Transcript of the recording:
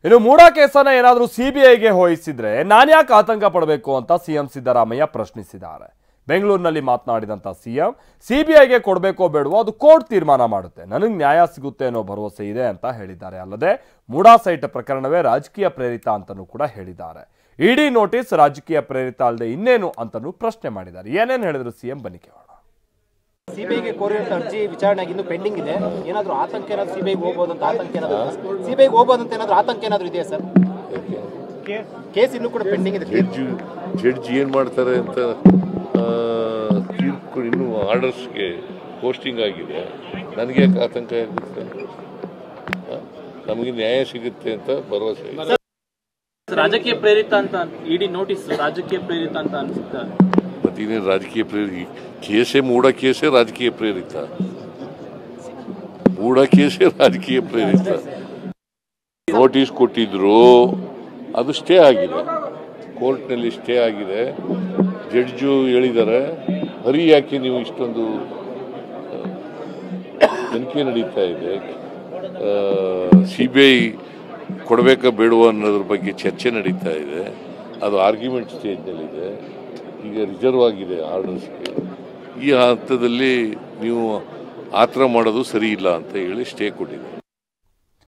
ಇನ್ನು ಮೂಡಾ ಕೇಸನ್ನ ಏನಾದರೂ ಸಿಬಿಐಗೆ ಹೋಯಿಸಿದ್ರೆ ನಾನ್ಯಾಕೆ ಆತಂಕ ಪಡಬೇಕು ಅಂತ ಸಿಎಂ ಸಿದ್ದರಾಮಯ್ಯ ಪ್ರಶ್ನಿಸಿದ್ದಾರೆ. ಬೆಂಗಳೂರಿನಲ್ಲಿ ಮಾತನಾಡಿದಂತ ಸಿಎಂ ಸಿಬಿಐಗೆ ಕೊಡಬೇಕೋ ಬೇಡವೋ ಅದು ಕೋರ್ಟ್ ತೀರ್ಮಾನ ಮಾಡುತ್ತೆ, ನನಗೆ ನ್ಯಾಯ ಸಿಗುತ್ತೆ ಅನ್ನೋ ಭರವಸೆ ಇದೆ ಅಂತ ಹೇಳಿದ್ದಾರೆ. ಅಲ್ಲದೆ ಮೂಡಾ ಸೈಟ್ ಪ್ರಕರಣವೇ ರಾಜಕೀಯ ಪ್ರೇರಿತ ಅಂತಲೂ ಕೂಡ ಹೇಳಿದ್ದಾರೆ. ಇಡಿ ನೋಟಿಸ್ ರಾಜಕೀಯ ಪ್ರೇರಿತ ಅಲ್ಲದೆ ಇನ್ನೇನು ಅಂತಲೂ ಪ್ರಶ್ನೆ ಮಾಡಿದ್ದಾರೆ. ಏನೇನು ಹೇಳಿದ್ರು ಸಿಎಂ ಬನ್ನಿ ಕೇಳೋಣ. ಸಿಬಿಐಗೆ ಕೋರಿರುವಂತ ಅರ್ಜಿ ವಿಚಾರಣೆ ಇನ್ನೂ ಪೆಂಡಿಂಗ್ ಇದೆ. ಏನಾದರೂ ಆತಂಕ ಏನಾದರೂ ಸಿಬಿಐಗೆ ಹೋಗಬಹುದು ಅಂತ ಆತಂಕ ಏನಾದರೂ ಸಿಬಿಐಗೆ ಹೋಗಬಹುದು ಅಂತ ಆತಂಕ ಏನಾದರೂ ಇದೆಯಾ ಸರ್? ಕೇಸ್ ಇನ್ನೂ ಕೂಡ ಪೆಂಡಿಂಗ್ ಇದೆ. ಜಡ್ಜ್ ಏನು ಮಾಡ್ತಾರೆ ಅಂತ ತೀರ್ಪು ಇನ್ನೂ ಆರ್ಡರ್ಸ್ಗೆ ಪೋಸ್ಟಿಂಗ್ ಆಗಿದೆ. ನನಗೆ ಯಾಕೆ ಆತಂಕ ಆಗುತ್ತೆ? ನಮಗೆ ನ್ಯಾಯ ಸಿಗುತ್ತೆ ಅಂತ ಭರವಸೆ ಇದೆ. ರಾಜಕೀಯ ಪ್ರೇರಿತ ಅಂತ ಇಡಿ ನೋಟಿಸ್ ರಾಜಕೀಯ ಪ್ರೇರಿತ ಅಂತ ಅನಿಸುತ್ತೆ. ಮತ್ತೇನೇ ರಾಜಕೀಯ ಪ್ರೇರಿತ ಕೇಸೇ ಮೂಡಾ ಕೇಸೇ ರಾಜಕೀಯ ಪ್ರೇರಿತ. ಮೂಡಾ ಕೇಸೇ ರಾಜಕೀಯ ಪ್ರೇರಿತ. ನೋಟಿಸ್ ಕೊಟ್ಟಿದ್ರು, ಅದು ಸ್ಟೇ ಆಗಿದೆ, ಕೋರ್ಟ್ನಲ್ಲಿ ಸ್ಟೇ ಆಗಿದೆ. ಜಡ್ಜು ಹೇಳಿದ್ದಾರೆ, ಹರಿ ಯಾಕೆ ನೀವು ಇಷ್ಟೊಂದು ತನಿಖೆ ನಡೀತಾ ಇದೆ, ಸಿಬಿಐ ಕೊಡಬೇಕಾ ಬೇಡವೋ ಅನ್ನೋದ್ರ ಬಗ್ಗೆ ಚರ್ಚೆ ನಡೀತಾ ಇದೆ, ಅದು ಆರ್ಗ್ಯುಮೆಂಟ್ ಸ್ಟೇಜ್ನಲ್ಲಿದೆ, ಈಗ ರಿಸರ್ವ್ ಆಗಿದೆ ಆರ್ಡರ್ಸ್ಗೆ. ಈ ಹಂತದಲ್ಲಿ ನೀವು ಆ ಥರ ಮಾಡೋದು ಸರಿ ಇಲ್ಲ ಅಂತ ಹೇಳಿ ಸ್ಟೇ ಕೊಟ್ಟಿದೆ.